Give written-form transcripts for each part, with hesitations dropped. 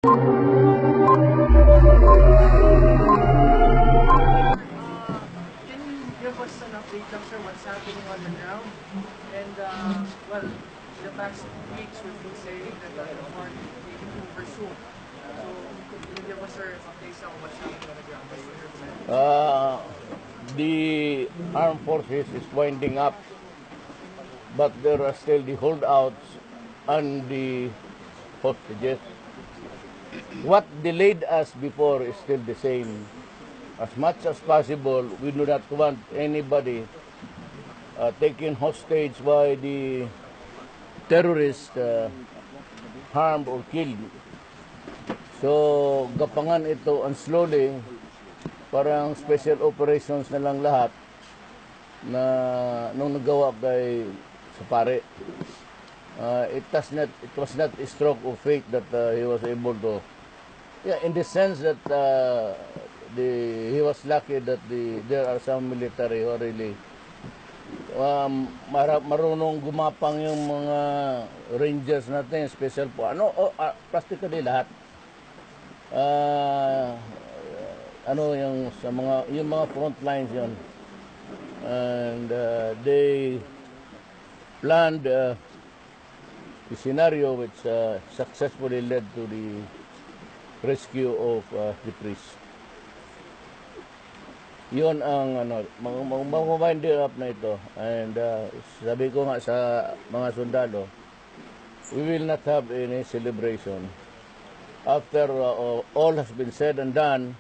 Can you give us an update lang, sir, what's happening on the ground? And, well, in the past weeks, we've been saying that the war is taking over soon. So, can you give us, sir, updates on what's happening on the ground? The armed forces is winding up, but there are still the holdouts and the hostages. What delayed us before is still the same. As much as possible, we do not want anybody taken hostage by the terrorists harmed or killed. So, gapangan ito and slowly, parang special operations na lang lahat na nung nagawa kay sa pare. It was not a stroke of fate that he was able to, in the sense that he was lucky that there are some military who are really marunong gumapang yung mga rangers natin, special po. Practically lahat. Yung sa mga front lines yon. And they planned the scenario which successfully led to the rescue of the priest. Yun ang mag-wind up na ito. And sabi ko nga sa mga sundalo, we will not have any celebration. After all has been said and done,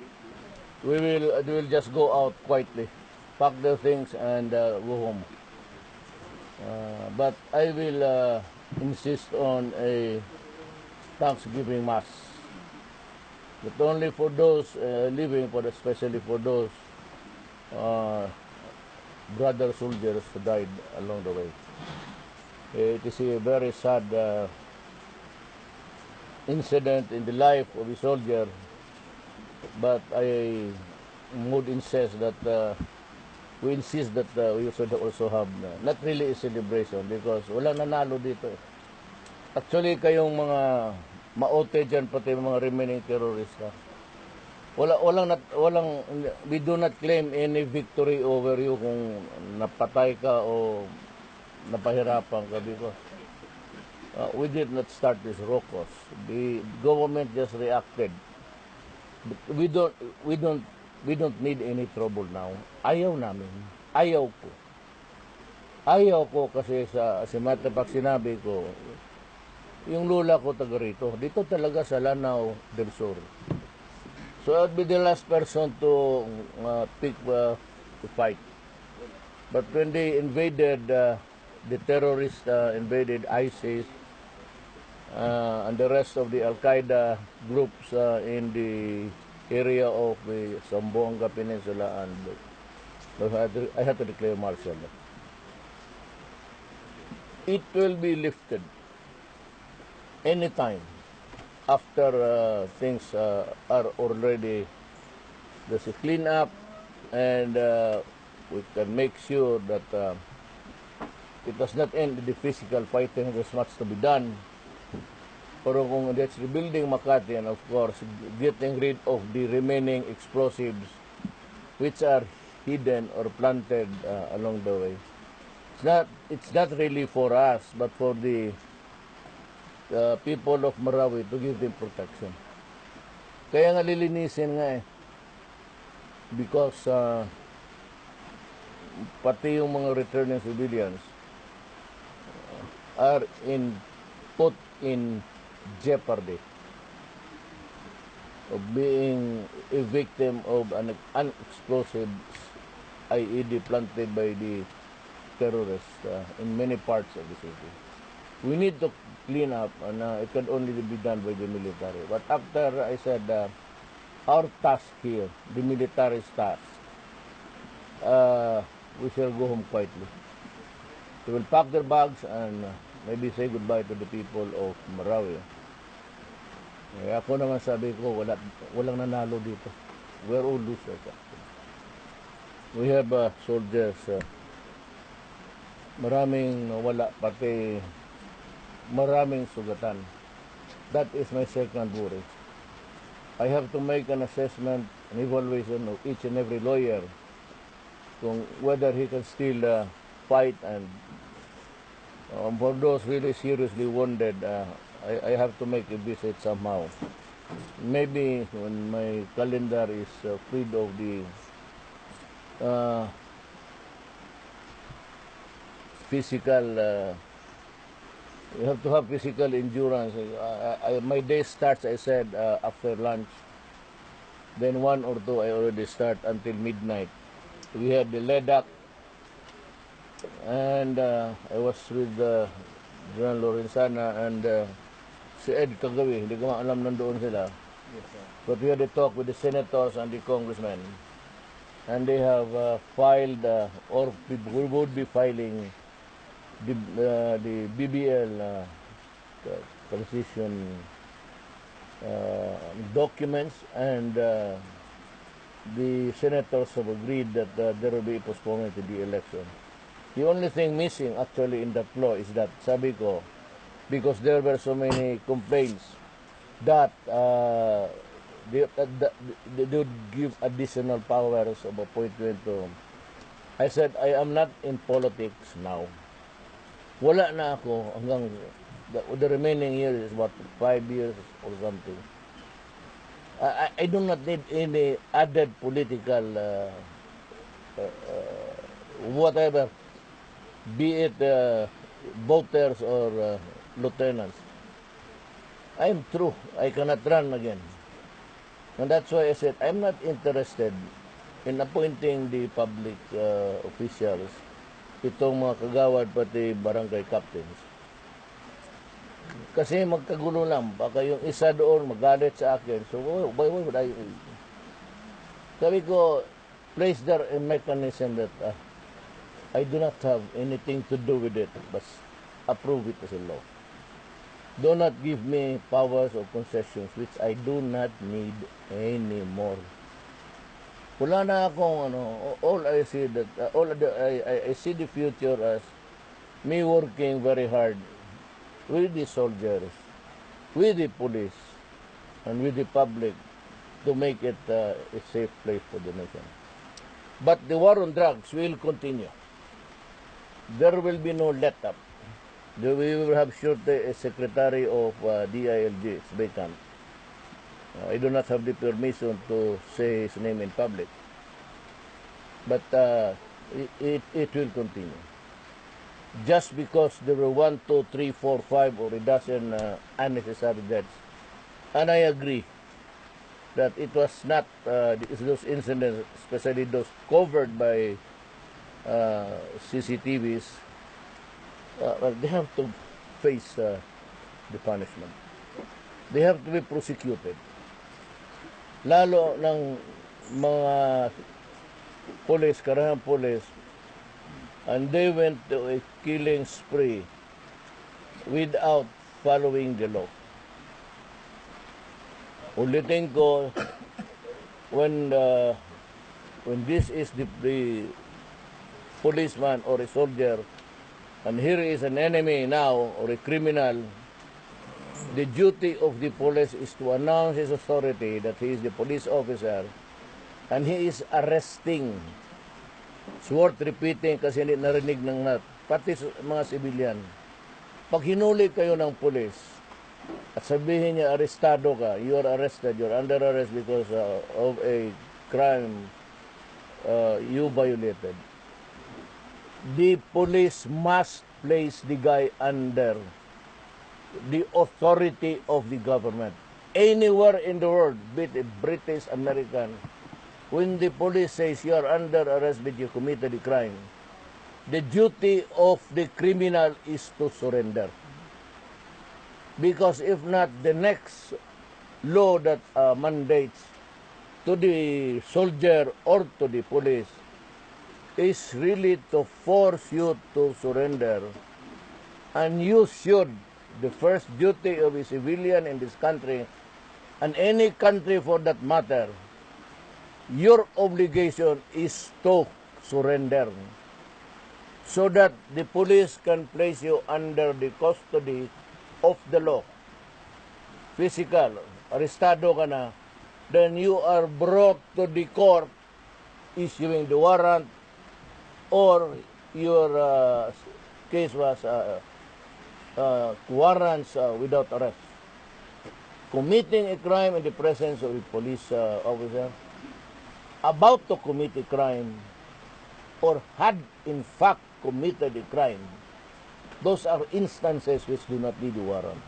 we will just go out quietly, pack the things and go home. But I will insist on a Thanksgiving Mass, but only for those living, especially for those brother soldiers who died along the way. It is a very sad incident in the life of a soldier, but I would insist that we should also have not really a celebration, because walang nanalo dito. Actually, kayong mga maote dyan, pati mga remaining terrorista, we do not claim any victory over you kung napatay ka o napahirapan ka, because we did not start this ruckus. The government just reacted. We don't need any trouble now. Ayaw namin. Ayaw ko kasi si Mata, pag sinabi ko, yung lula ko taga rito. Dito talaga sa Lanao del Sur. So I'd be the last person to pick to fight. But when they invaded, the terrorists invaded ISIS and the rest of the Al-Qaeda groups in the area of the Zamboanga Peninsula, and I had to declare martial law. It will be lifted anytime after things are already, there's a clean up, and we can make sure that it does not end with the physical fighting. There's much to be done. Pero kung that's rebuilding Makati, and of course getting rid of the remaining explosives which are hidden or planted along the way. It's not really for us, but for the people of Marawi to give them protection. Kaya nga lilinisin nga because pati yung mga returning civilians are put in jeopardy of being a victim of an explosive IED planted by the terrorists in many parts of the city. We need to clean up, and it can only be done by the military. But after I said our task here, the military's task, we shall go home quietly. They will pack their bags and maybe say goodbye to the people of Marawi. Ako naman sabi ko, walang nanalo dito. We're all losers. We have soldiers, maraming wala, pati maraming sugatan. That is my second worry. I have to make an assessment, an evaluation of each and every lawyer, kung whether he can still fight, and for those really seriously wounded, I have to make a visit somehow. Maybe when my calendar is freed of the physical, you have to have physical endurance. My day starts, I said, after lunch. Then 1 or 2, I already start until midnight. We had the LEDAC, and I was with General Lorenzana and si Ed kagabi. Hindi ko alam nandoon sila. Yes, sir. But we had a talk with the senators and the congressmen, and they have filed, or we would be filing the BBL transition documents, and the senators have agreed that there will be a postponement to the election. The only thing missing actually in that law is that, sabi ko, because there were so many complaints that they would give additional powers of appointment to. I said, I am not in politics now. Wala na ako hanggang the remaining years is about 5 years or something. I do not need any added political whatever, be it voters or lieutenants. I am through. I cannot run again. And that's why I said I'm not interested in appointing the public officials, itong mga kagawad pati barangay captains. Kasi magkagulo lang. Baka yung isa doon magalit sa akin. So why would I? Sabi ko, place there a mechanism that I do not have anything to do with it, but approve it as a law. Do not give me powers or concessions which I do not need anymore. Wala na akong all I see that I see the future as me working very hard with the soldiers, with the police, and with the public to make it a safe place for the nation. But the war on drugs will continue. There will be no let-up. We will have shortly a secretary of DILG. It's vacant. I do not have the permission to say his name in public. But it will continue. Just because there were 1, 2, 3, 4, 5 or a dozen unnecessary deaths. And I agree. that it was not those incidents, especially those covered by CCTVs, well, they have to face the punishment. They have to be prosecuted. Lalo ng mga police, karahang police, and they went to a killing spree without following the law. Ulitin ko, when this is the policeman or a soldier, and here is an enemy now or a criminal, the duty of the police is to announce his authority that he is the police officer and he is arresting. It's worth repeating kasi hindi narinig ng pati mga civilian. Pag hinuli kayo ng police at sabihin niya arestado ka, you are arrested, you are under arrest because of a crime you violated. The police must place the guy under the authority of the government. Anywhere in the world, be it British, American, when the police says you are under arrest but you committed a crime, the duty of the criminal is to surrender. Because if not, the next law that mandates to the soldier or to the police is really to force you to surrender. And you should, the first duty of a civilian in this country, and any country for that matter, your obligation is to surrender so that the police can place you under the custody of the law. Physical, arestado ka na, then you are brought to the court issuing the warrant, or your case was warrants without arrest. Committing a crime in the presence of a police officer, about to commit a crime, or had in fact committed a crime, those are instances which do not need a warrant.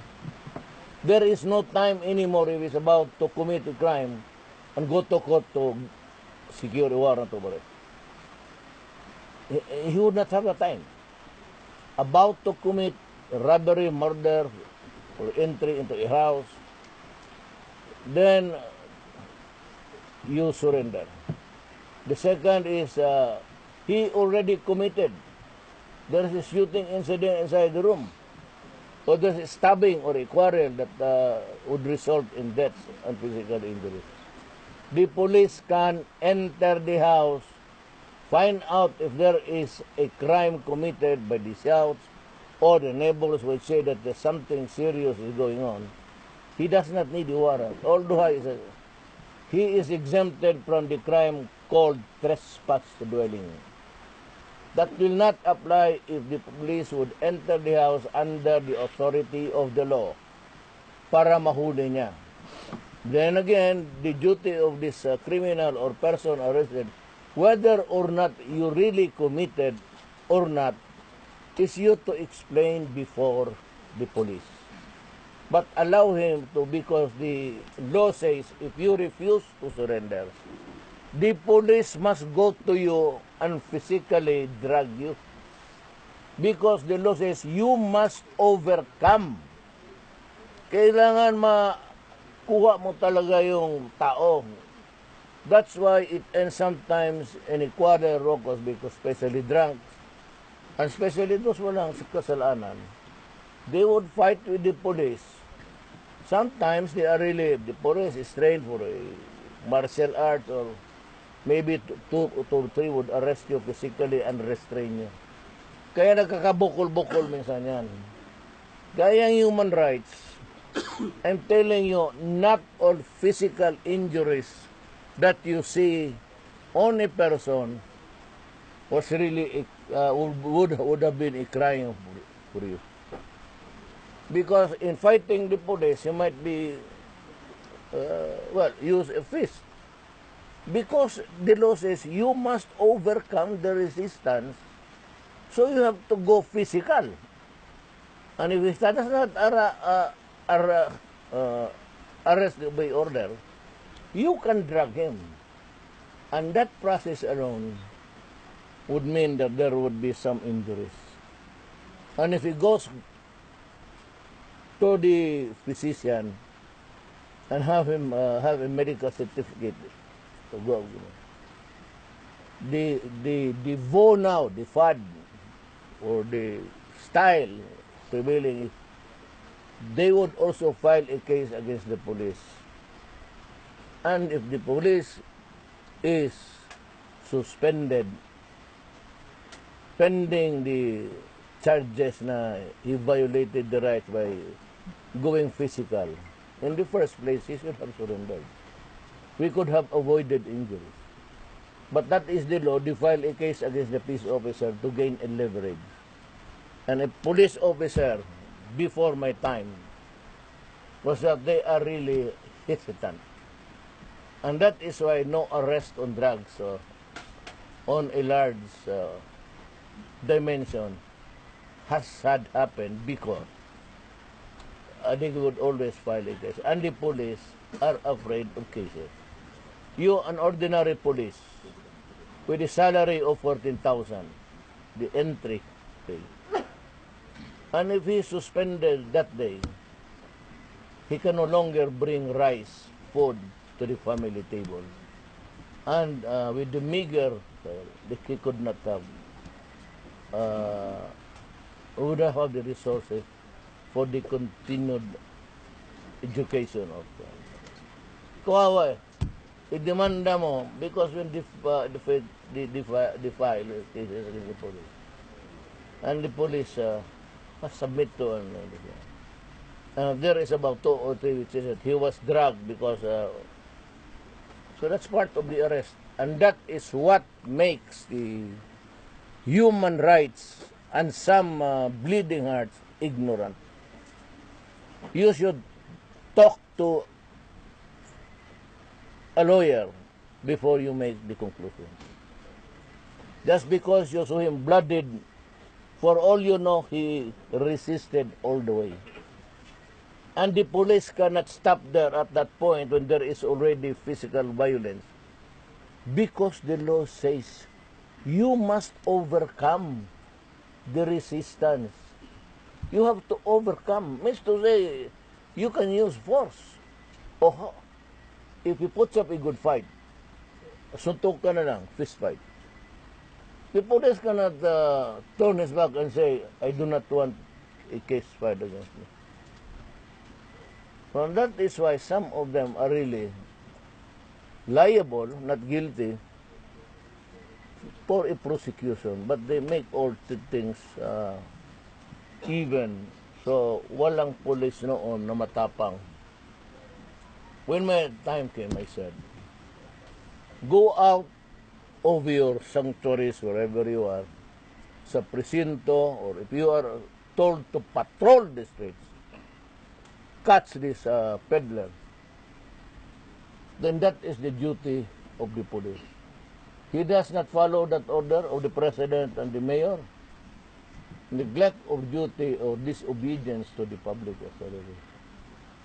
There is no time anymore if he's about to commit a crime and go to court to secure a warrant over it. He would not have the time. About to commit robbery, murder, or entry into a house, then you surrender. The second is he already committed. There is a shooting incident inside the room, or there is a stabbing or a quarrel that would result in deaths and physical injuries. The police can enter the house, find out if there is a crime committed by the shouts, or the neighbors will say that there's something serious is going on. He does not need a warrant, although he is exempted from the crime called trespass to dwelling. That will not apply if the police would enter the house under the authority of the law para mahuli niya. Then again, the duty of this criminal or person arrested, whether or not you really committed or not, is you to explain before the police. But allow him to, because the law says if you refuse to surrender, the police must go to you and physically drag you. Because the law says you must overcome. Kailangan makuha mo talaga yung tao. That's why it ends sometimes in a quarrel rocos, because especially drunks, and especially those walang kasalanan, they would fight with the police. Sometimes they are really, the police is trained for a martial arts, or maybe 2 or 3 would arrest you physically and restrain you. Kaya nagkakabukol-bukol minsan yan. Kaya human rights, I'm telling you, not all physical injuries that you see on a person was really would have been a crime for you. Because in fighting the police, you might be, use a fist. Because the law says you must overcome the resistance, so you have to go physical. And if that does not arrest by order, you can drag him. And that process alone would mean that there would be some injuries. And if he goes to the physician and have him have a medical certificate to go, the vow now, the fad, or the style prevailing, they would also file a case against the police. And if the police is suspended pending the charges na he violated the rights by going physical, in the first place, he should have surrendered. We could have avoided injuries. But that is the law. They file a case against the peace officer to gain a leverage. And a police officer, before my time, was that they are really hesitant. And that is why no arrest on drugs on a large dimension has had happened, because I think we would always file a case. And the police are afraid of cases. You, an ordinary police, with a salary of 14,000, the entry pay, and if he is suspended that day, he can no longer bring rice, food to the family table. And with the meager, he could not have, would not have the resources for the continued education of kawawa eh. I-demanda mo, because when the file cases against the police, and the police must submit to there is about 2 or 3 which is that he was drugged because so that's part of the arrest, and that is what makes the human rights and some bleeding hearts ignorant. You should talk to a lawyer before you make the conclusion. Just because you saw him blooded, for all you know, he resisted all the way. And the police cannot stop there at that point when there is already physical violence, because the law says you must overcome the resistance. You have to overcome. Means to say, you can use force. Oh, if he puts up a good fight, suntok ka na lang, fist fight. The police cannot turn his back and say, I do not want a case filed against me. So that is why some of them are really liable, not guilty, for a prosecution, but they make all the things even. So walang police noon na matapang. When my time came, I said, go out of your sanctuaries, wherever you are, sa presinto, or if you are told to patrol the streets, catch this peddler, then that is the duty of the police. He does not follow that order of the president and the mayor. Neglect of duty or disobedience to the public authority.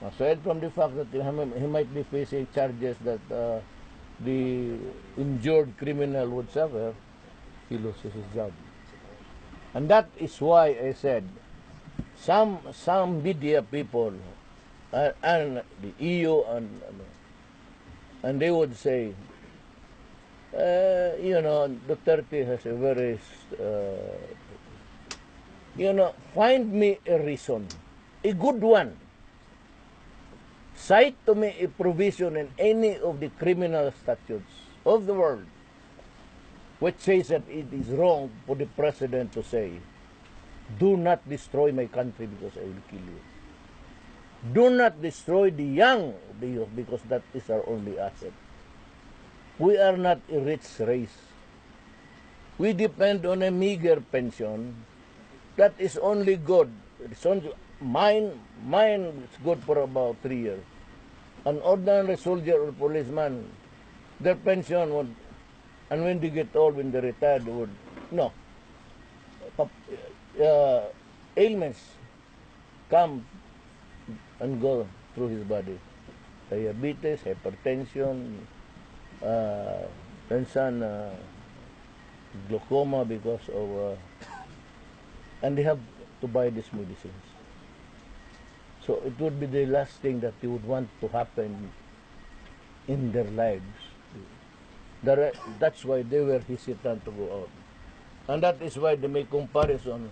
Aside from the fact that he might be facing charges that the injured criminal would suffer, he loses his job. And that is why I said, some media people and the EU and they would say, Duterte has a very, find me a reason, a good one. Cite to me a provision in any of the criminal statutes of the world which says that it is wrong for the president to say, do not destroy my country because I will kill you. Do not destroy the young of the youth because that is our only asset. We are not a rich race. We depend on a meager pension that is only good. It's only, mine is good for about 3 years. An ordinary soldier or policeman, their pension would, and when they get old, when they retire, they would, ailments come and go through his body. diabetes, hypertension, minsan glaucoma because of, and they have to buy these medicines. So it would be the last thing that you would want to happen in their lives. That's why they were hesitant to go out. And that is why they make comparison.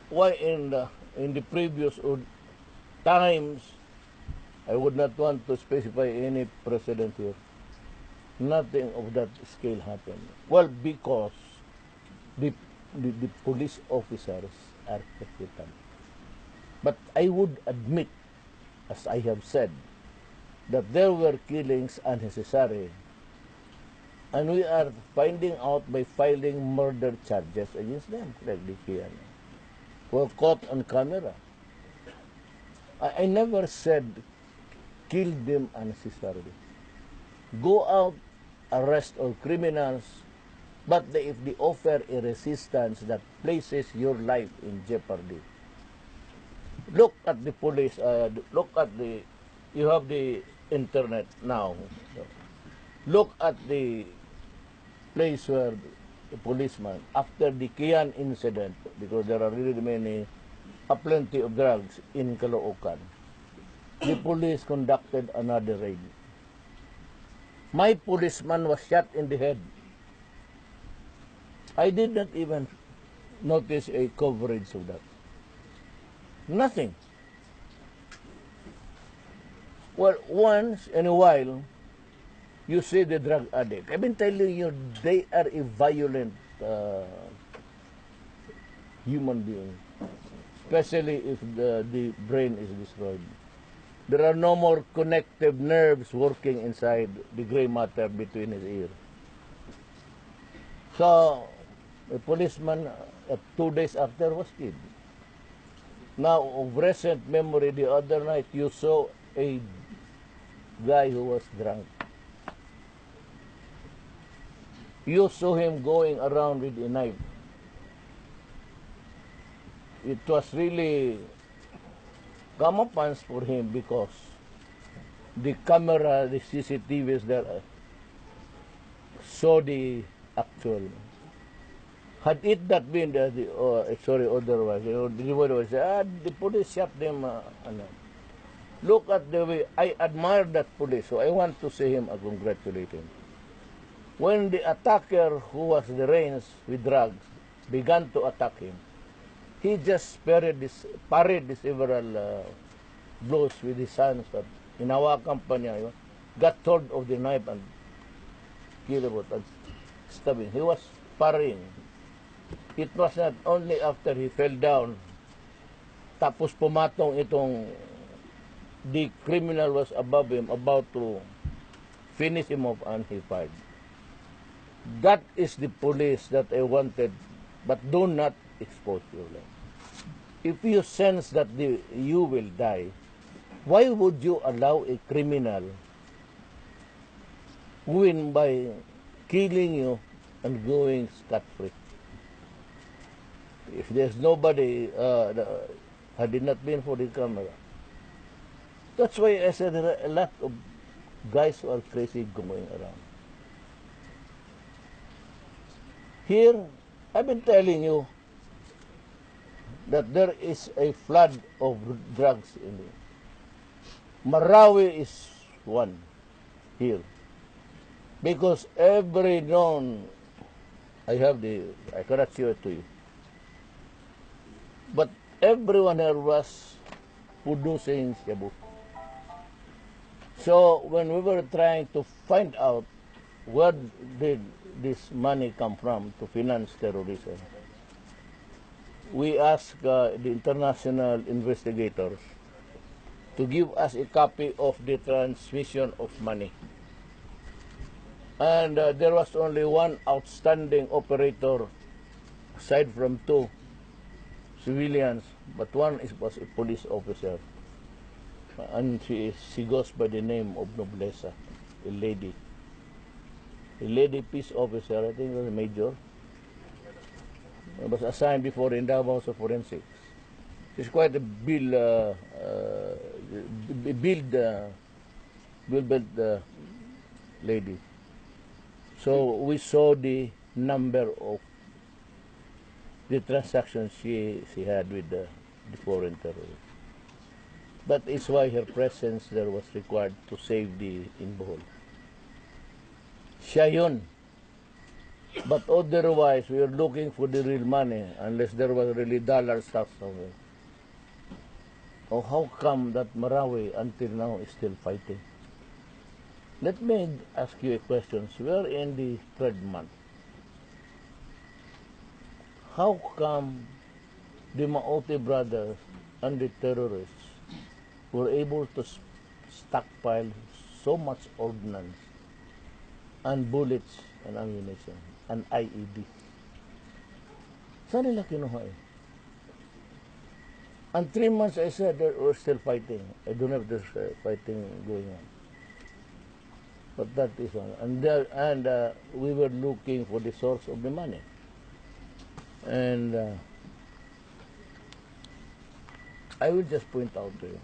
Why in the previous times, I would not want to specify any precedent here, nothing of that scale happened. Well, because the police officers are hesitant. But I would admit, as I have said, that there were killings unnecessary. And we are finding out by filing murder charges against them, like the Kian, who were caught on camera. I never said kill them unnecessarily. Go out, arrest all criminals, but if they offer a resistance that places your life in jeopardy. Look at the police, look at you have the internet now. Look at the place where the policeman, after the Kian incident, because there are really plenty of drugs in Caloocan, the police conducted another raid. My policeman was shot in the head. I did not even notice a coverage of that. Nothing. Well, once in a while, you see the drug addict. I've been telling you, they are a violent human being, especially if the brain is destroyed. There are no more connective nerves working inside the gray matter between his ears. So, a policeman 2 days after was killed. Now, of recent memory, the other night, you saw a guy who was drunk. You saw him going around with a knife. It was really comeuppance for him because the camera, the CCTVs there saw the actual. Had it not been otherwise, everybody would say, the police shot them. Look at the way, I admire that police, so I want to see him and congratulate him. When the attacker, who was deranged with drugs, began to attack him, he just parried the several blows with his hands. In our company, got hold of the knife and killed him and stabbed him. He was parrying. It was not only after he fell down, tapos pumatong the criminal was above him, about to finish him off, and he fired. That is the police that I wanted, but do not expose your life. If you sense that you will die, why would you allow a criminal win by killing you and going scot-free? If there's nobody, had it not been for the camera. That's why I said there are a lot of guys who are crazy going around. Here, I've been telling you that there is a flood of drugs in it. Marawi is one here. Because every known, I cannot show it to you. But everyone here was producing shabu. So when we were trying to find out where did this money come from to finance terrorism, we asked the international investigators to give us a copy of the transmission of money. And there was only one outstanding operator, aside from two civilians, but one was a police officer. And she goes by the name of Nobleza, a lady. A lady peace officer, I think it was a major. Was assigned before in Davao of Forensics. She's quite a build the lady. So we saw the number of the transactions she had with the foreign terrorists. That is why her presence there was required to save the in Bohol. Siya yun. But otherwise, we were looking for the real money unless there was really dollar stuff somewhere. Oh, how come that Marawi until now is still fighting? Let me ask you a question. We are in the third month. How come the Maote brothers and the terrorists were able to stockpile so much ordnance and bullets and ammunition and IED? Saan nila kinuha eh? And 3 months I said that we're still fighting. I don't know if there's fighting going on. But that is one. And we were looking for the source of the money. And I will just point out to you.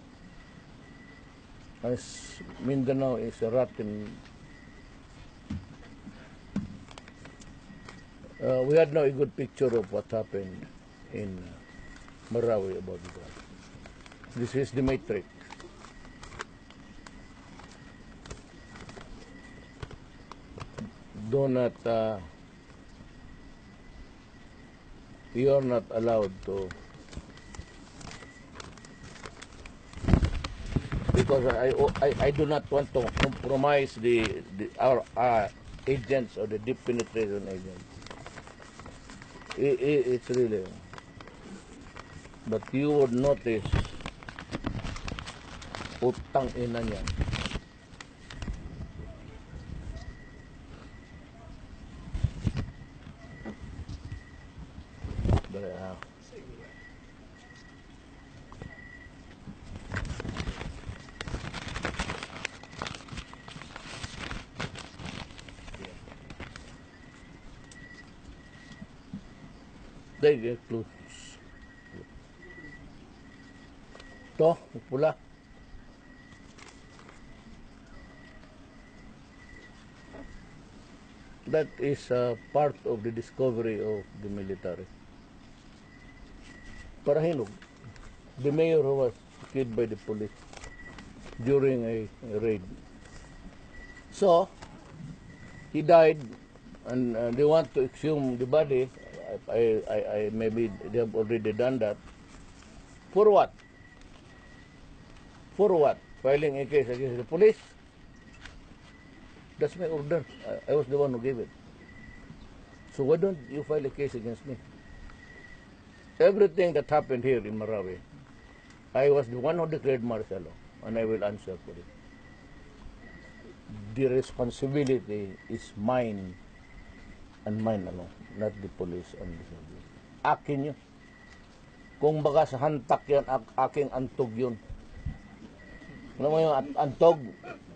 As Mindanao is a rotten. We had now a good picture of what happened in Marawi about that. This is the matrix. Do not, you are not allowed to, because I do not want to compromise our agents or the deep penetration agents. It's really, but you would notice, utang ina niyan. They get close. Ito, pula. That is part of the discovery of the military. Parahinog. The mayor who was killed by the police during a raid. So, he died, and they want to exhume the body. I maybe they have already done that. For what? For what? Filing a case against the police? That's my order. I was the one who gave it. So why don't you file a case against me? Everything that happened here in Marawi, I was the one who declared martial law, and I will answer for it. The responsibility is mine and mine alone, not the police and the soldiers. Akin yun. Kung baka sa hantak yan, aking antog yun. Ano mo yung antog?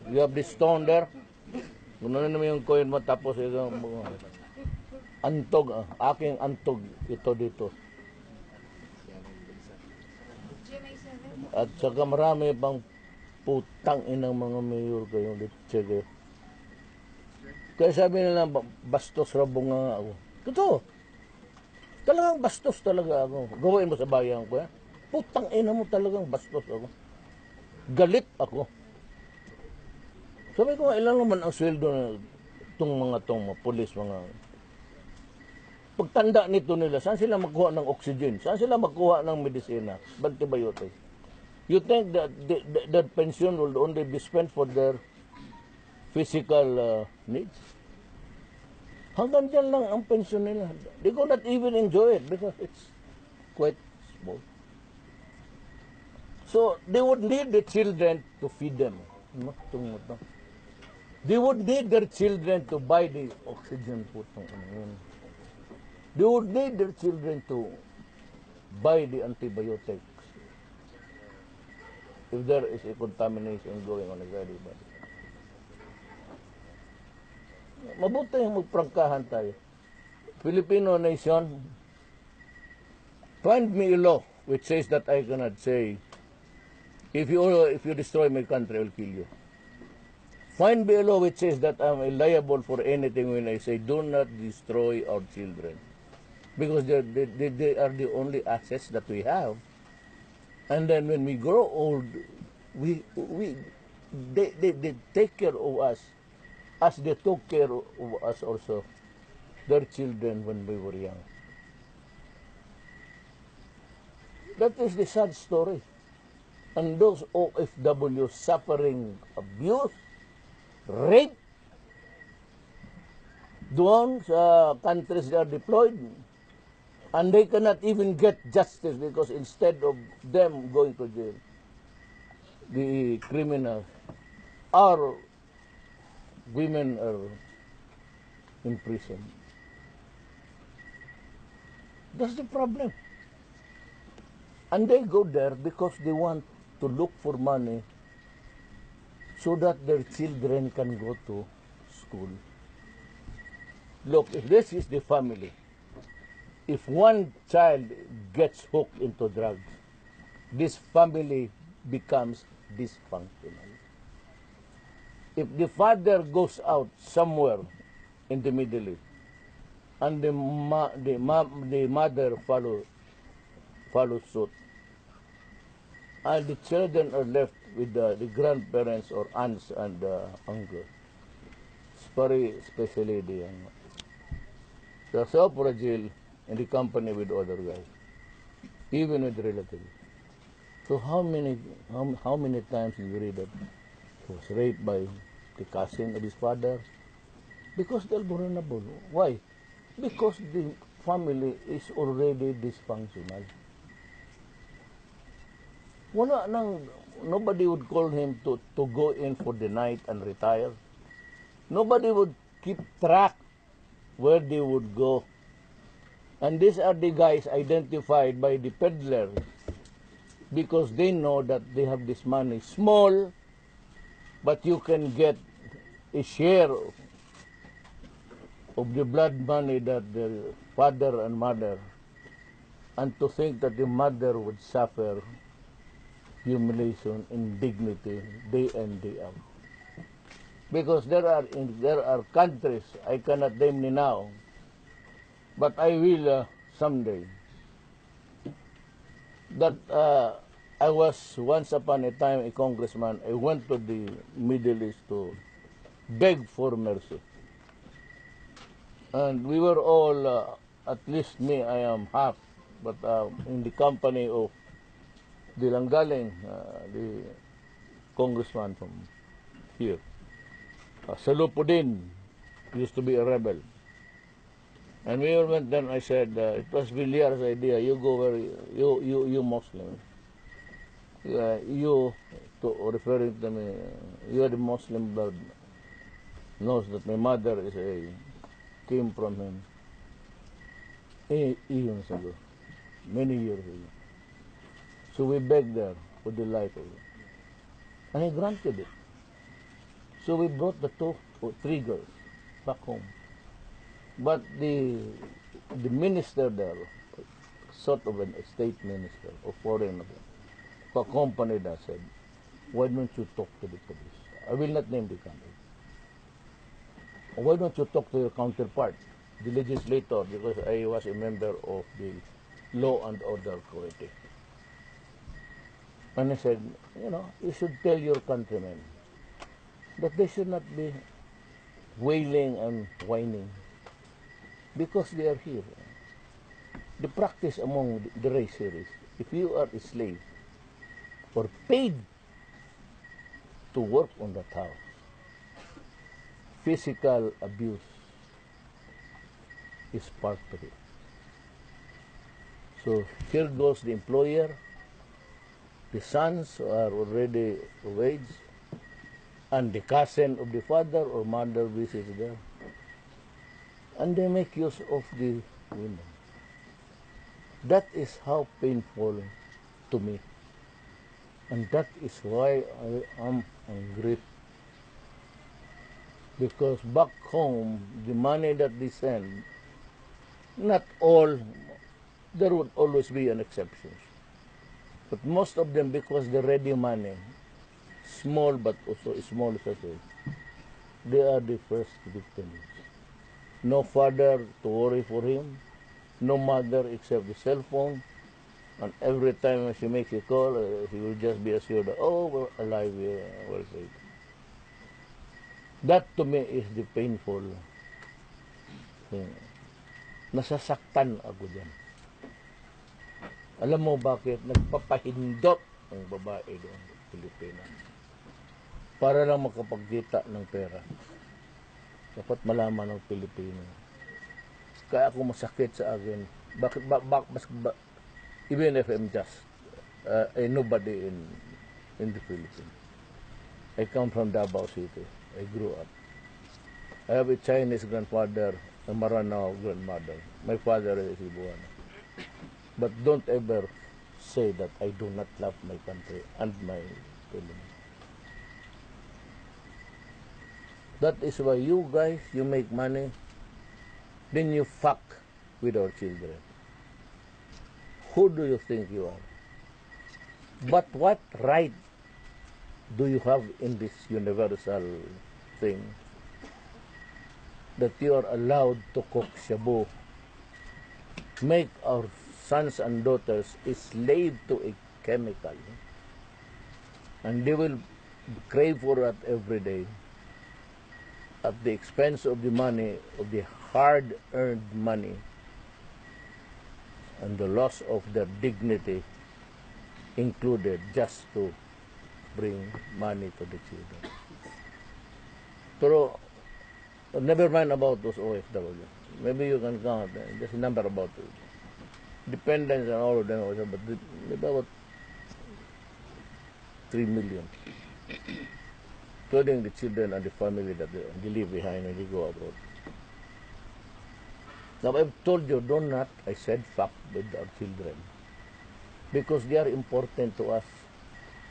You have this stone there. Kung ano naman yung coin mo, tapos ito, antog, aking antog, ito dito. At saka marami pang putang inang mga mayor kayo. Sige. Kaya sabi nila, bastos rabong nga ako. Totoo. Talagang bastos talaga ako. Gawin mo sa bayan ko, eh. Putang ina mo, talagang bastos ako. Galit ako. Sabi ko, ilan naman ang sweldo na itong mga polis, mga... Pagtanda nito nila, saan sila magkuha ng oxygen? Saan sila magkuha ng medisina? Antibiotic? You think that that pension will only be spent for their physical needs? Hanggang dyan lang ang pension nila. They could not even enjoy it because it's quite small. So, they would need the children to feed them. They would need their children to buy the oxygen. They would need their children to buy the antibiotics if there is a contamination going on inside the body. Mabuti yung magprangkahan tayo. Filipino nation, find me a law which says that I cannot say, if you destroy my country, I will kill you. Find below which says that I'm liable for anything when I say do not destroy our children. Because they are the only assets that we have. And then when we grow old, they take care of us as they took care of us also, their children when we were young. That is the sad story. And those OFW suffering abuse, rape, doon sa countries they are deployed, and they cannot even get justice because instead of them going to jail, the criminals, our women are in prison. That's the problem. And they go there because they want to look for money so that their children can go to school. Look, if this is the family, if one child gets hooked into drugs, this family becomes dysfunctional. If the father goes out somewhere in the Middle East and the mother follows suit, and the children are left with the grandparents or aunts and uncles, especially the young ones. They're so fragile in the company with other guys, even with relatives. So how many times did you read that he was raped by the cousin of his father? Because they're vulnerable. Why? Because the family is already dysfunctional. Nobody would call him to go in for the night and retire. Nobody would keep track where they would go. And these are the guys identified by the peddler because they know that they have this money. Small, but you can get a share of the blood money that the father and mother, and to think that the mother would suffer humiliation, indignity, day in, day out. Because there are countries, I cannot name them now, but I will someday, that I was once upon a time a congressman. I went to the Middle East to beg for mercy. And we were all, at least me, I am half, but in the company of the Langgaling, the congressman from here. Salupudin used to be a rebel. And we all went then, I said, it was Villar's idea, you go where, you Muslim. You, referring to me, you are the Muslim blood, knows that my mother came from him. Eons ago, many years ago. So we begged there for the life of it. And he granted it. So we brought the 2 or 3 girls back home. But the minister there, sort of a state minister or foreign, who accompanied us, said, why don't you talk to the police? I will not name the country. Why don't you talk to your counterpart, the legislator, because I was a member of the Law and Order Committee. And I said, you should tell your countrymen that they should not be wailing and whining because they are here. The practice among the race here is, if you are a slave or paid to work on that house, physical abuse is part of it. So here goes the employer, the sons are already of age, and the cousin of the father or mother visits them. And they make use of the women. That is how painful to me. And that is why I am angry. Because back home, the money that they send, not all, there would always be an exception. But most of them, because the ready money, small but also small such as, they are the first victims. No father to worry for him, no mother except the cell phone, and every time she makes a call, he will just be assured, oh, we're alive, we're safe. That to me is the painful thing. Nasasaktan ako dyan. Alam mo bakit? Nagpapahindot ang babae doon, Pilipinas. Para lang makapagkita ng pera. Dapat malaman ng Pilipino. Kaya ako masakit sa akin. Even if I'm just a nobody in the Philippines. I come from Davao City. I grew up. I have a Chinese grandfather, a Maranao grandmother. My father is Cebuano. But don't ever say that I do not love my country and my Philippines. That is why you guys, you make money, then you fuck with our children. Who do you think you are? But what right do you have in this universal thing that you are allowed to cook shabu, make our sons and daughters a slave to a chemical, and they will crave for that every day at the expense of the money, of the hard-earned money, and the loss of their dignity included, just to bring money to the children. Pero never mind about those OFW. Maybe you can count just a number about dependents and all of them, but maybe about 3 million, including the children and the family that they leave behind when they go abroad. Now I've told you, do not, I said, fuck with our children, because they are important to us.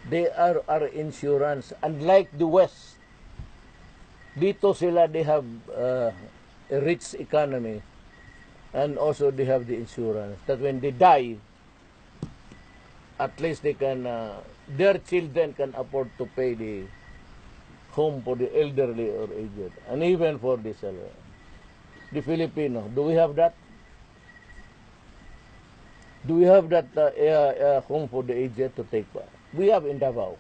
They are our insurance. Unlike the West, dito sila, they have a rich economy, and also they have the insurance that when they die, at least they can, their children can afford to pay the home for the elderly or aged, and even for the Filipino. Do we have that? Do we have that home for the aged to take part? We have in Davao.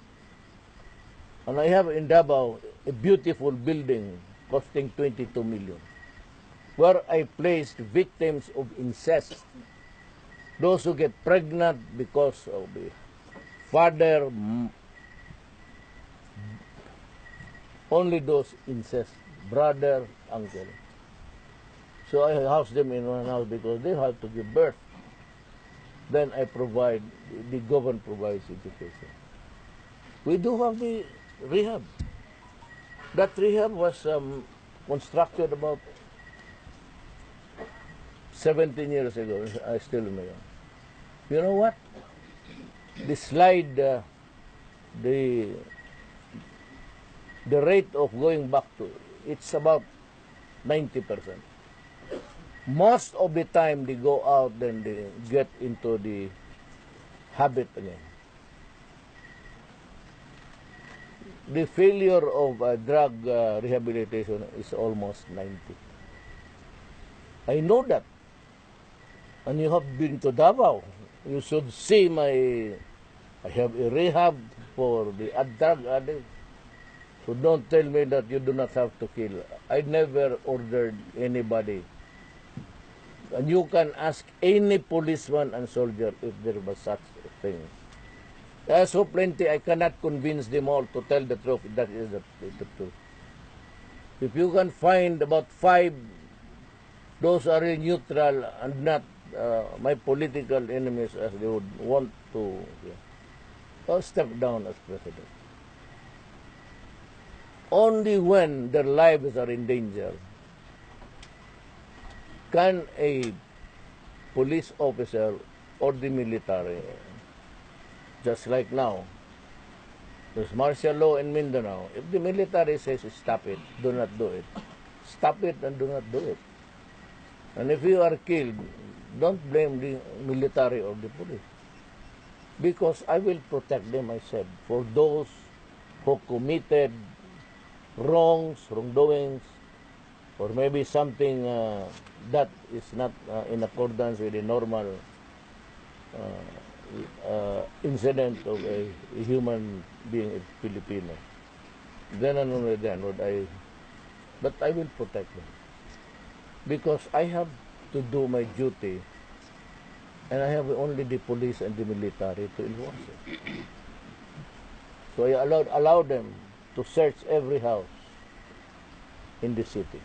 And I have in Davao a beautiful building costing 22 million, where I placed victims of incest, those who get pregnant because of the father, only those incest, brother, uncle. So I house them in one house because they have to give birth. Then I provide, the government provides education. We do have the rehab. That rehab was constructed about 17 years ago. I still remember. You know what? The slide, the rate of going back to, it's about 90%. Most of the time they go out, then they get into the habit again. The failure of drug rehabilitation is almost 90. I know that. And you have been to Davao. You should see I have a rehab for the drug addict. So don't tell me that you do not have to kill. I never ordered anybody. And you can ask any policeman and soldier if there was such a thing. There are so plenty, I cannot convince them all to tell the truth. That is the truth. If you can find about 5, those are neutral and not my political enemies as they would want to, I'll step down as president. Only when their lives are in danger can a police officer or the military, just like now, there's martial law in Mindanao. If the military says stop it, do not do it. Stop it and do not do it. And if you are killed, don't blame the military or the police. Because I will protect them, I said, for those who committed wrongdoings, or maybe something that is not in accordance with the normal incident of a human being, a Filipino, then and only then would but I will protect them, because I have to do my duty, and I have only the police and the military to enforce it. So I allow them to search every house in the city.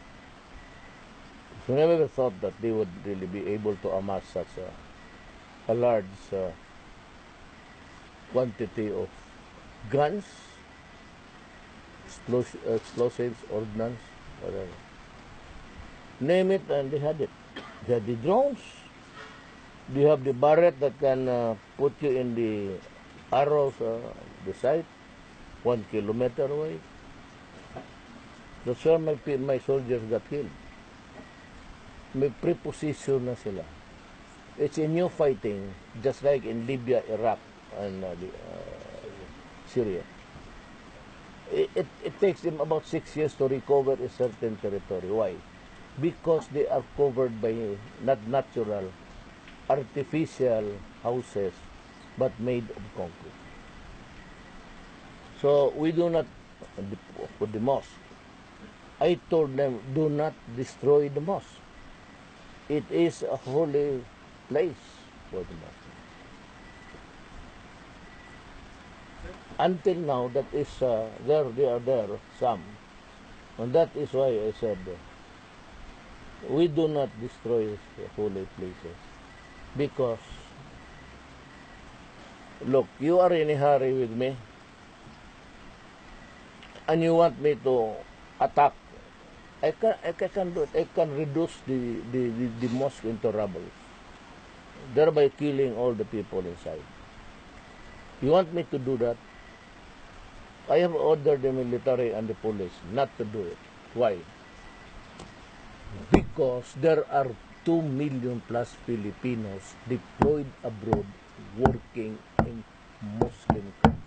So I never thought that they would really be able to amass such a large quantity of guns, explosives, ordnance, whatever. Name it, and they had it. They had the drones. They have the barret that can put you in the arrows, the site, 1 kilometer away. That's where my soldiers got killed. May preposition na sila. It's a new fighting, just like in Libya, Iraq, and Syria. It takes them about 6 years to recover a certain territory. Why? Because they are covered by not natural, artificial houses, but made of concrete. So we do not, for the mosque, I told them, do not destroy the mosque. It is a holy place for the mosque. Until now, that is they are there, some. And that is why I said, we do not destroy holy places. Because, look, you are in a hurry with me, and you want me to attack. I can do it. I can reduce the mosque into rubble, thereby killing all the people inside. You want me to do that? I have ordered the military and the police not to do it. Why? Because there are 2 million plus Filipinos deployed abroad working in Muslim countries.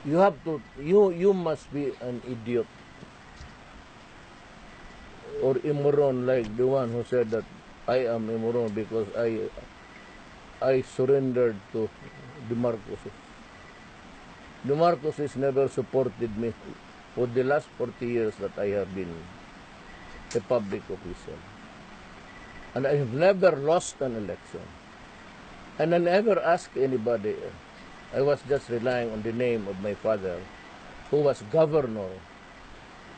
You must be an idiot or a moron, like the one who said that I am a moron because I surrendered to the Marcoses. The Marcoses never supported me for the last 40 years that I have been a public official. And I have never lost an election. And I never asked anybody. I was just relying on the name of my father, who was governor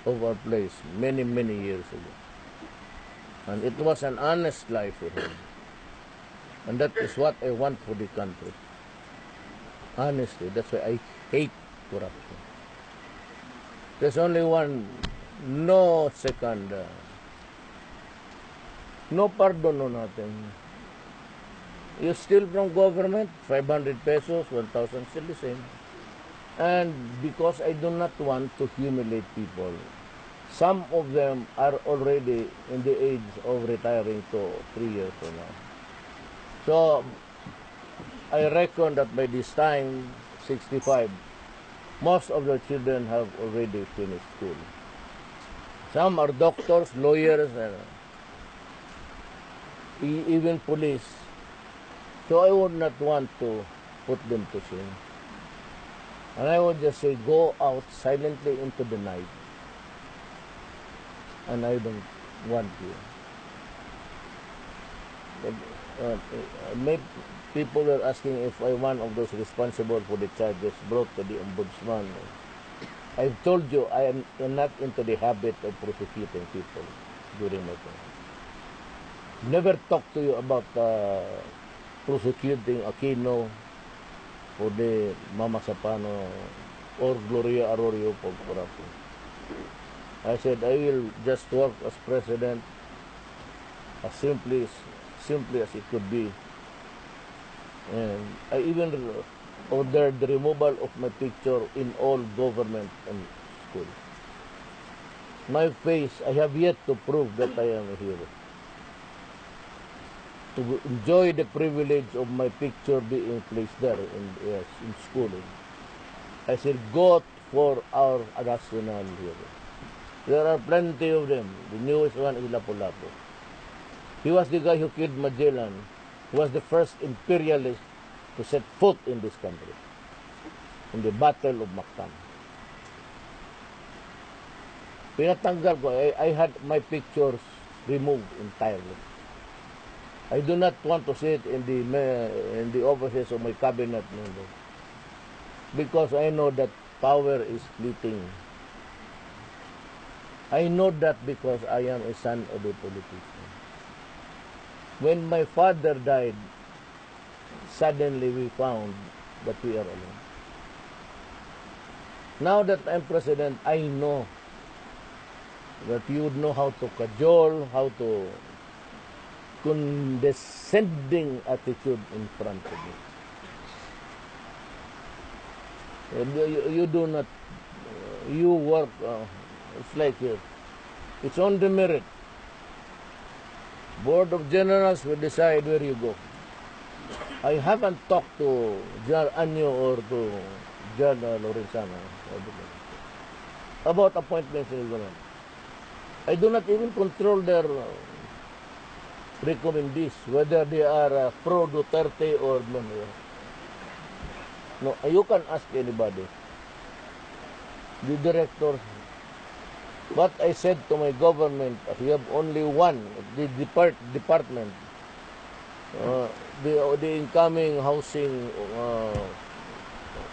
of our place many, many years ago. And it was an honest life for him. And that is what I want for the country. Honestly, that's why I hate corruption. There's only one, no second, no pardon, no nothing. You steal from government, 500 pesos, 1,000, still the same. And because I do not want to humiliate people, some of them are already in the age of retiring to 3 years from now. So, I reckon that by this time, 65, most of the children have already finished school. Some are doctors, lawyers, and even police. So I would not want to put them to shame. And I would just say, go out silently into the night. And I don't want you. People were asking if I'm one of those responsible for the charges brought to the ombudsman. I've told you I am not into the habit of prosecuting people during my time. Never talked to you about prosecuting Aquino for the Mama Sapano or Gloria Arroyo for corruption. I said I will just work as president as simply as it could be. And I even ordered the removal of my picture in all government and schools. My face, I have yet to prove that I am a hero. To enjoy the privilege of my picture being placed there in schooling. I said, go for our national hero. There are plenty of them. The newest one is Lapu-Lapu. He was the guy who killed Magellan. He was the first imperialist to set foot in this country in the Battle of Mactan. Pinatanggal ko. I had my pictures removed entirely. I do not want to sit in the offices of my cabinet member because I know that power is fleeting. I know that because I am a son of a politician. When my father died, suddenly we found that we are alone. Now that I'm president, I know that you would know how to cajole, how to condescending attitude in front of me. You do not, you work, it's like it's on the merit. Board of Generals will decide where you go. I haven't talked to General Anyo or to General Lorenzana about appointments in the government. I do not even control their recommendees, whether they are pro-Duterte or no. No, you can ask anybody. The directors. What I said to my government, we have only one, the department, the incoming housing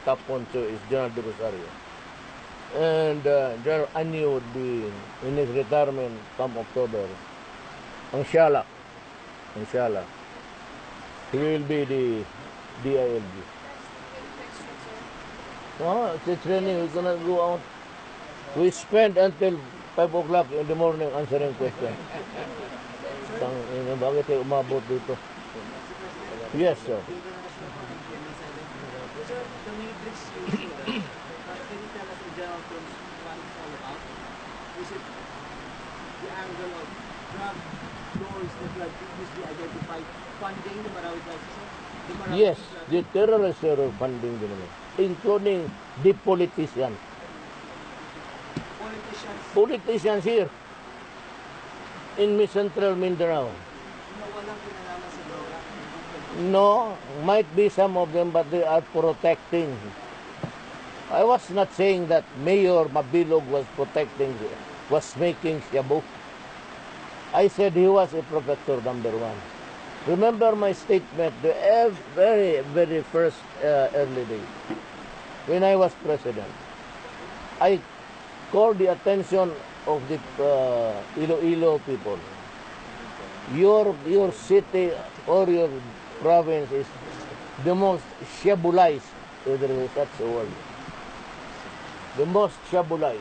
top poncho is General De Rosario. And General Anyo would be in his retirement come October. Inshallah. He will be the DILG. Oh, it's a training. We're gonna go out. We spend until 5 o'clock in the morning answering questions. Bakit kayo umabot dito? Yes, sir. Sir, the matrix issue, can you tell us in general terms what it's all about? Is it the angle of drug lords that you had previously identified funding the Marawi crisis? Yes, the terrorists are funding them, including the politicians. Politicians here in Central Mindanao. No, might be some of them, but they are protecting. I was not saying that Mayor Mabilog was protecting, was making shabu. I said he was a protector, number one. Remember my statement, the very, very first early days, when I was president. I called the attention of the Iloilo people. Your city or your province is the most shabulized, if there is such a word. The most shabulized.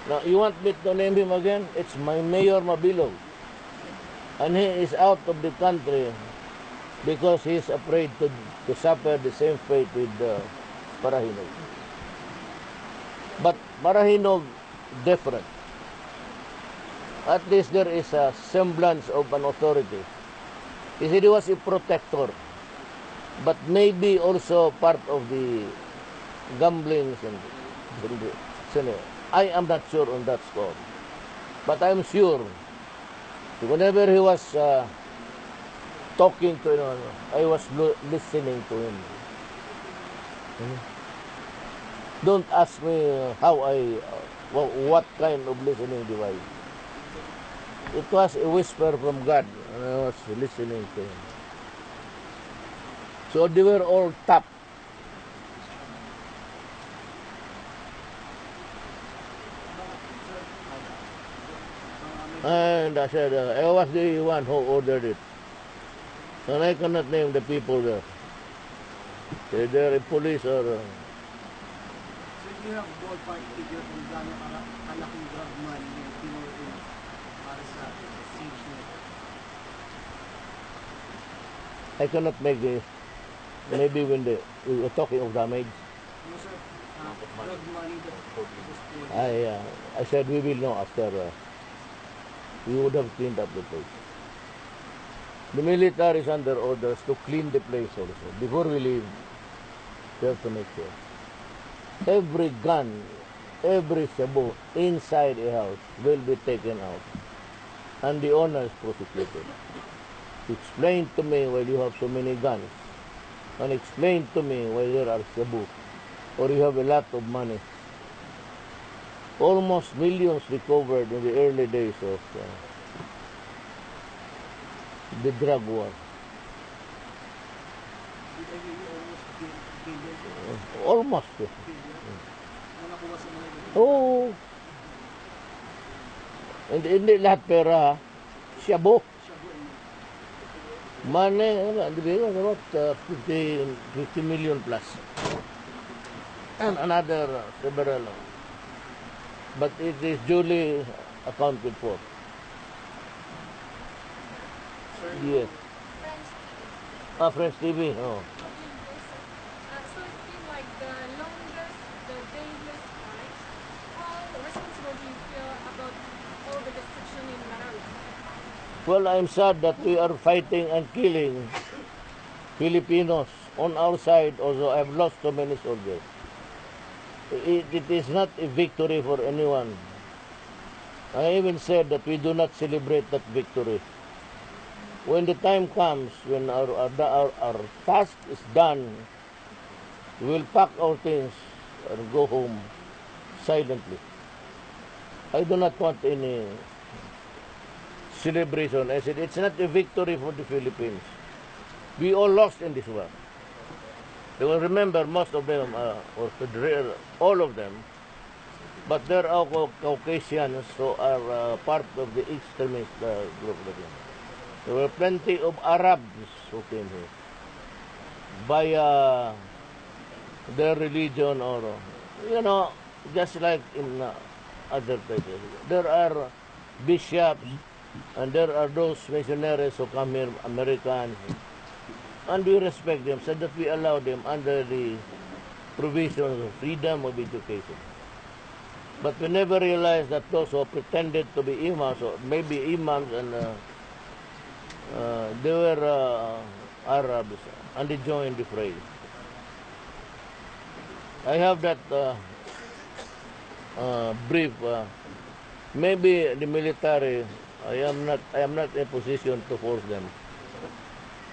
Now, you want me to name him again? It's my Mayor Mabilog. And he is out of the country because he is afraid to suffer the same fate with Parahinog. But Parahinog, different. At least there is a semblance of an authority. He said he was a protector, but maybe also part of the gamblings and I am not sure on that score. But I'm sure whenever he was talking to him, I was listening to him. Don't ask me how what kind of listening device. It was a whisper from God, and I was listening to him. So they were all tapped. And I said, I was the one who ordered it. And I cannot name the people there. They're police or... So you have ballpark figure kung gaano kalaking drug money yung pinurin para sa siege net? I cannot make this. Maybe when we were talking of damage. No, sir. Drug money that was poured. I said we will know after we would have cleaned up the place. The military is under orders to clean the place also. Before we leave, we have to make sure. every gun, every shabu inside a house will be taken out, and the owner is prosecuted. Explain to me why you have so many guns, and explain to me why there are shabu, or you have a lot of money. Almost millions recovered in the early days of the drug war. Almost. Oh. Hindi lahat pera, ha? Shabu. Money, about 50 million plus. And another several. But it is duly accounted for. Yes. French TV. Oh. So it's been like the longest, the dangerous strike. How responsible do you feel about all the destruction in Marawi? Well, I'm sad that we are fighting and killing Filipinos on our side. Also, I've lost so many soldiers. It is not a victory for anyone. I even said that we do not celebrate that victory. When the time comes, when our task is done, we will pack our things and go home silently. I do not want any celebration. I said, it's not a victory for the Philippines. We all lost in this war. You will remember most of them, or all of them, but there are Caucasians who are part of the extremist group. There were plenty of Arabs who came here via their religion, or, just like in other places. There are bishops, and there are those missionaries who come here, Americans, and we respect them, so that we allow them under the provisions of freedom of education. But we never realized that those who pretended to be imams, or maybe imams, and they were Arabs, and they joined the fray. I have that brief. Maybe the military, I am not in a position to force them.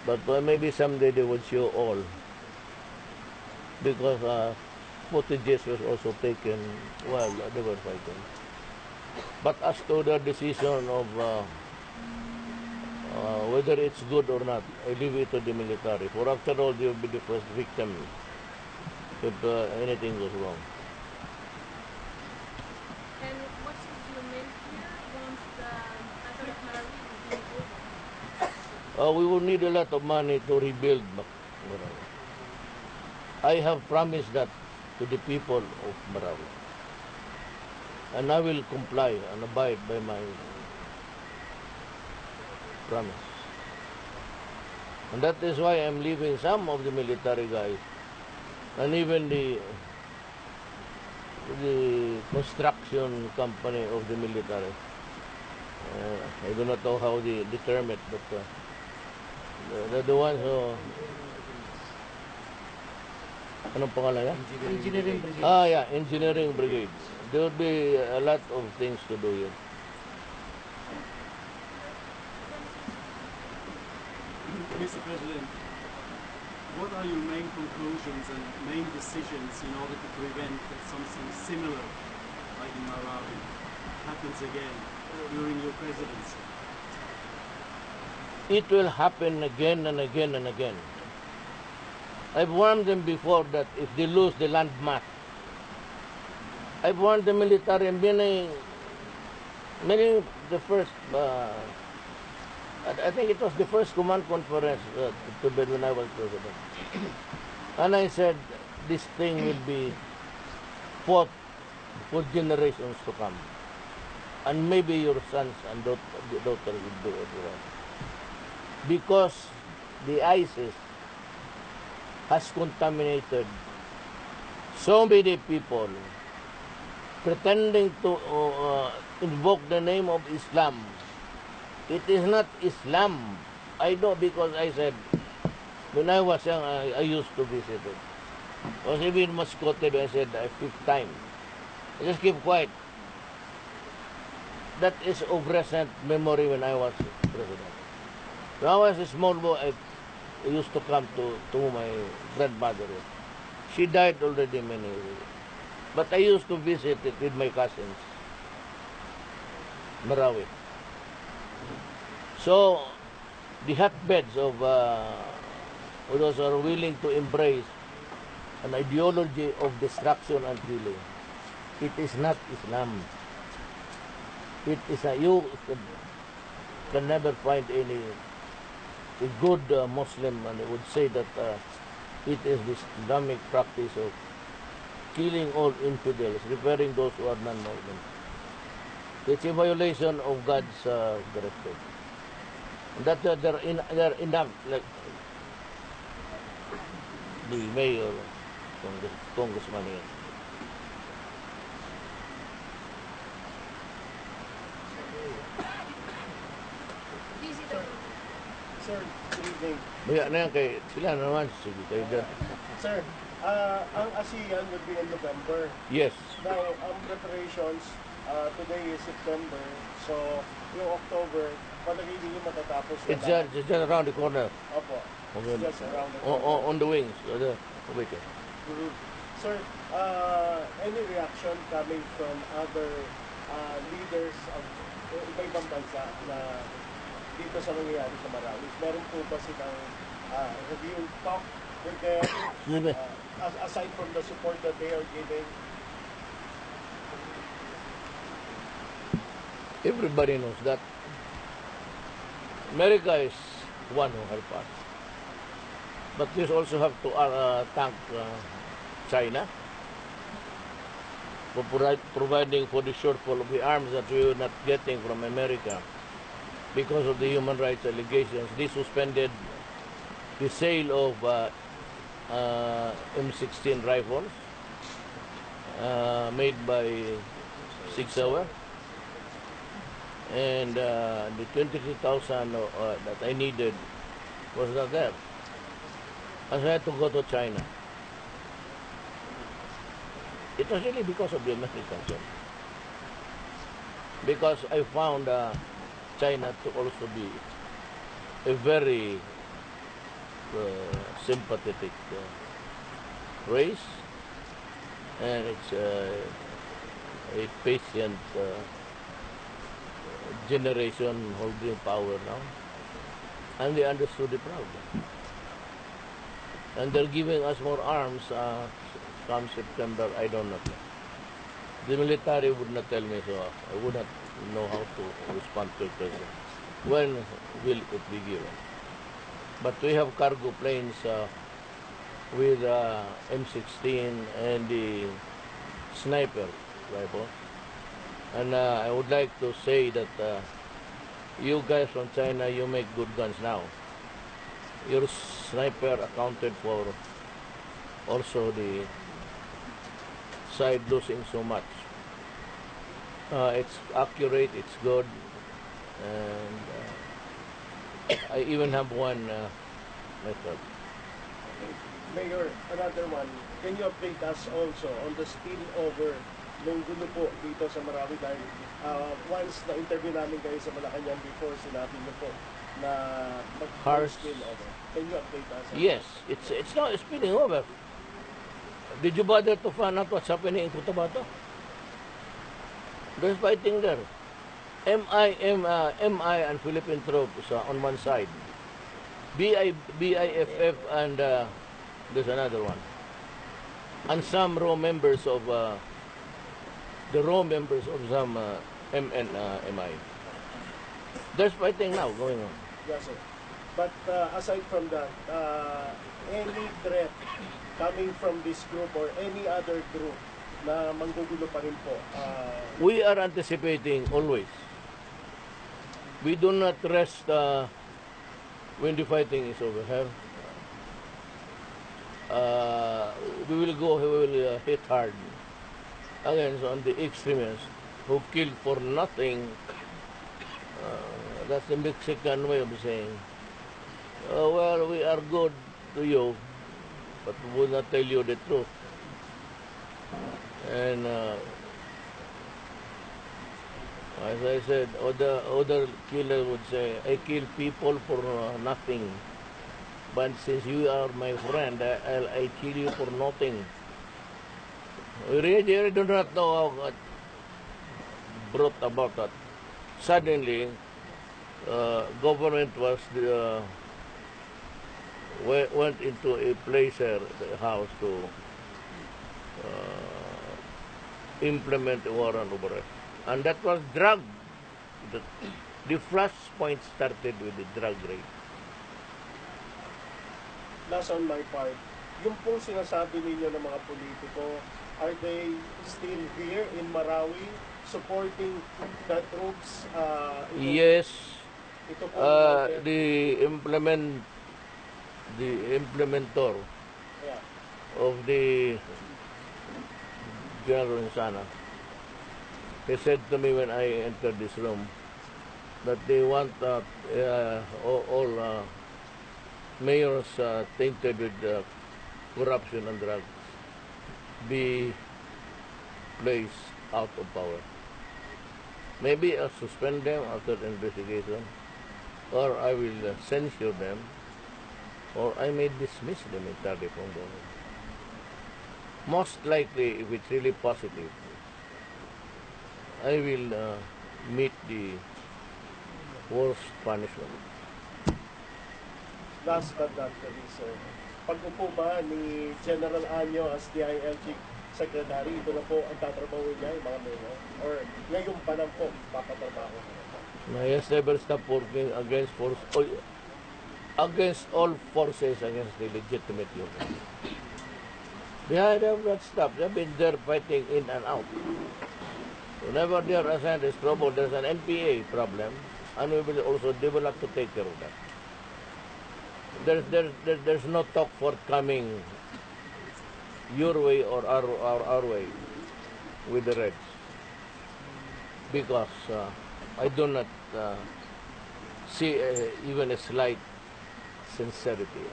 But maybe someday they would show all. Because footages was also taken while they were fighting. But as to the decision of whether it's good or not, I leave it to the military. For after all, they will be the first victim if anything goes wrong. And what should you make here once the battle of Marawi is being over? We will need a lot of money to rebuild Marawi. I have promised that to the people of Marawi. And I will comply and abide by my promise. And that is why I'm leaving some of the military guys and even the construction company of the military. I do not know how they term it, but they're the ones who... Anong pangalan yan? Engineering brigade. Yeah, engineering brigade. There will be a lot of things to do here. Mr. President, what are your main conclusions and main decisions in order to prevent that something similar, like in Marawi, happens again during your presidency? It will happen again and again and again. I've warned them before that if they lose the land mass, I've warned the military, and many the first, I think it was the first command conference to be when I was president. And I said, this thing will be fought for generations to come. And maybe your sons and daughters will do it well. Because the ISIS has contaminated so many people pretending to invoke the name of Islam. It is not Islam. I know, because I said, when I was young, I used to visit it. I was even mascoted when I said the fifth time. I just keep quiet. That is of recent memory when I was president. When I was a small boy, I used to come to my grandmother. She died already many years ago. But I used to visit it with my cousins. Marawi. So, the hotbeds of those are willing to embrace an ideology of destruction and killing. It is not Islam. It is you can never find any a good Muslim and would say that it is this Islamic practice of killing all infidels, referring those who are non-Muslims. It's a violation of God's directive. That they're enough, like the mayor, congressman here. Sir, good evening. Maya na yan kay sila naman, sige kayo dyan. Sir, ang ASEAN would be in November. Yes. Now, preparations, today is September, so yung October, palagay din yung matatapos na It's just around the corner. Opo, Okay. just around the corner. On the wings. Wait. Mhm. Sir, any reaction coming from other leaders of iba-ibang bansa na dito sa nangyayari sa Marawi? Meron po ba silang have you talked with them aside from the support that they are giving? Everybody knows that America is one who help us. But we also have to thank China for providing for the shortfall of the arms that we were not getting from America because of the human rights allegations. They suspended the sale of M16 rifles made by 6 Hour. And the 23,000 that I needed was not there. And so I had to go to China. It was really because of the Americans. Because I found China to also be a very sympathetic race, and it's a patient generation holding power now, and they understood the problem, and they're giving us more arms. Come September, I don't know. The military would not tell me, so I would not know how to respond to the president. When will it be given? But we have cargo planes with M16 and the sniper rifle. And I would like to say that you guys from China, you make good guns now. Your sniper accounted for also the side losing so much. It's accurate, it's good, and I even have one myself. Mayor, another one. Can you update us also on the spillover ng gulo po dito sa Marawi dahil once na-interview namin kayo sa Malacanang before, sinabi niyo po na mag-spillover. Can you update us? Yes, it's not spilling over. Did you bother to find out what's happening in Cotabato? There's fighting there. MI and Philippine troops on one side. BIFF and there's another one. And some raw members of some MI. There's fighting now going on. Yes, sir. But aside from that, any threat coming from this group or any other group na manggugulo pa rin po? We are anticipating always. We do not rest when the fighting is over. We will hit hard against on the extremists who killed for nothing. That's the Mexican way of saying, well, we are good to you, but would not tell you the truth. And as I said, other killer would say, I kill people for nothing. But since you are my friend, I kill you for nothing. We really do not know how God brought about that. Suddenly, government was went into a placer house to implement a warrant over it. And that was drug. The flashpoint started with the drug raid. Last on my part, yung pong sinasabi ninyo ng mga politiko, are they still here in Marawi supporting the troops? Yes, Ito po the implementor yeah. of the General Insana, he said to me when I entered this room that they want all mayors tainted with corruption and drugs be placed out of power. Maybe I'll suspend them after the investigation, or I will censure them, or I may dismiss them entirely from government. Most likely, if it's really positive, I will meet the worst punishment. Last but not the least, sir, pag-upo ba ni General Anyo as DILG Secretary, ito na po ang tatrabaho niya, yung mga mayor? Or ngayon pa lang po, papatrabaho? He has never stopped working against all forces against the legitimate union. They have not stopped. They've been there fighting in and out. Whenever they are assigned as trouble, there's an NPA problem, and we will also develop to take care of that. There's no talk forthcoming your way or our way with the Reds, because I do not see even a slight sincerity.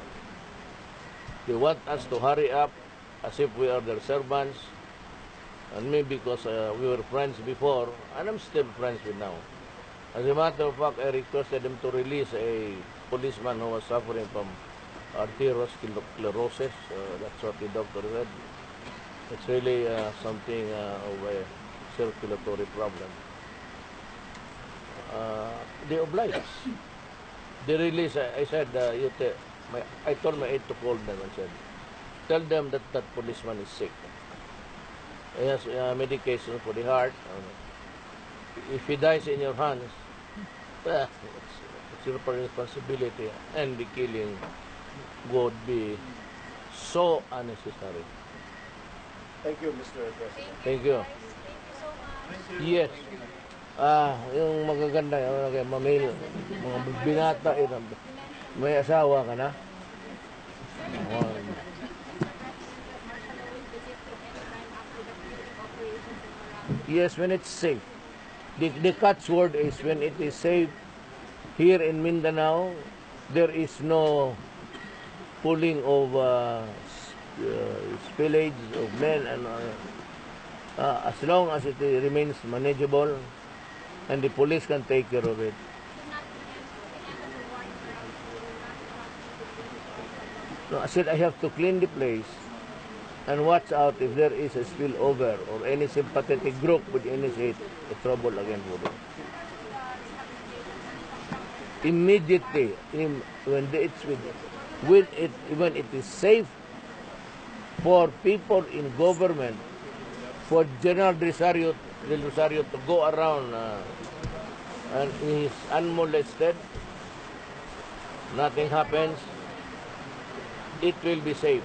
They want us to hurry up as if we are their servants, and maybe because we were friends before, and I'm still friends with now. As a matter of fact, I requested them to release a policeman who was suffering from arteriosclerosis. That's what the doctor said. It's really something of a circulatory problem. They obliged. They released. I said, I told my aide to call them and said, tell them that that policeman is sick. He has medication for the heart. If he dies in your hands, it's your responsibility, and the killing would be so unnecessary. Thank you, Mr. President. Thank you. Guys. Thank you so much. Yes. Yung magaganda, mga binata, may asawa ka na? Yes, when it's safe. The catchword is when it is safe. Here in Mindanao, there is no pulling of spillage of men, and as long as it remains manageable and the police can take care of it. No, I said I have to clean the place and watch out if there is a spillover or any sympathetic group would initiate a trouble again for them. Immediately, when it is safe for people in government, for General Del Rosario to go around and he is unmolested, nothing happens, it will be safe.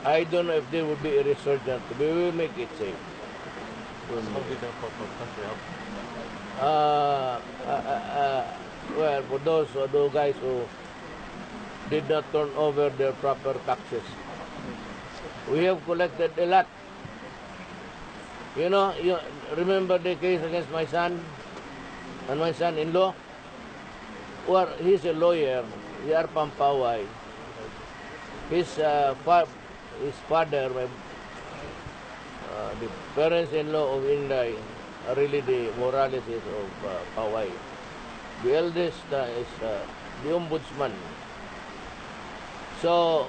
I don't know if there will be a resurgence. We will make it safe. Well, for those guys who did not turn over their proper taxes, we have collected a lot. You know, you remember the case against my son and my son-in-law? Well, he's a lawyer. They are Pampaway. his father, the parents-in-law of Inday, are really the Moraleses of Hawaii. The eldest is the ombudsman. So,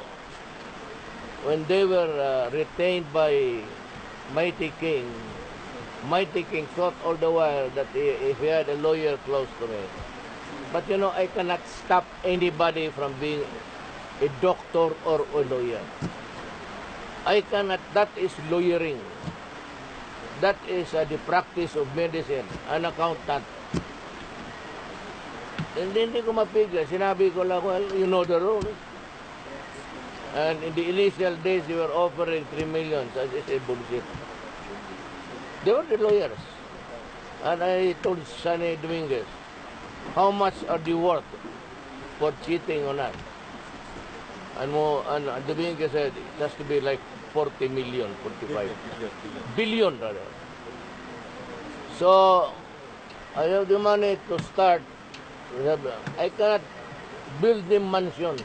when they were retained by Mighty King thought all the while that if he had a lawyer close to me. But you know, I cannot stop anybody from being a doctor or a lawyer. I cannot, that is lawyering. That is the practice of medicine, an accountant. Hindi ko mapigil. Sinabi ko lang, well, you know the rules. And in the initial days, they were offering 3 million. So I said, bullshit. They were the lawyers. And I told Sonny Dominguez, how much are they worth for cheating on us? And Dominguez said, it has to be like 40 million, 45 billion rather. So, I have the money to start. I cannot build the mansions,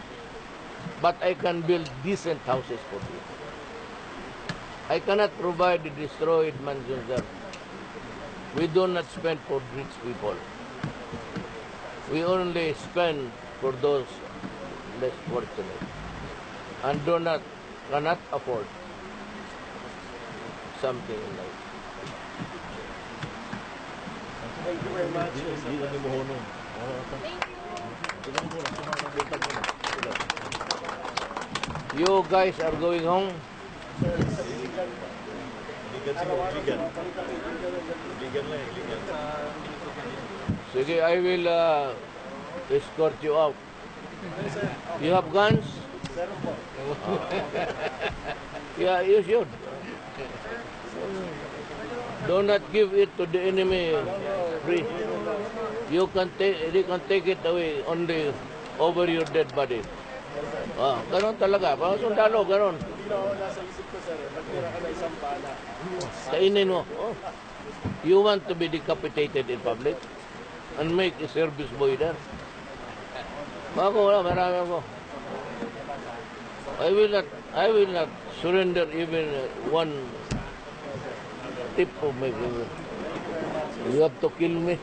but I can build decent houses for you. I cannot provide the destroyed mansions there. We do not spend for rich people. We only spend for those less fortunate and cannot afford something in life. Thank you very much. You guys are going home? Sige, I will escort you out. You have guns? Yeah, you should. Do not give it to the enemy free. You can they can take it away only over your dead body. Ganon talaga. Parang sundalo, ganon. Hindi na ako nasa isip ko, sir. Magtira ka na isang bala. Kainin mo. You want to be decapitated in public and make a service boy there? Ako wala, marami ako. I will not surrender even one tip of my finger. You have to kill me.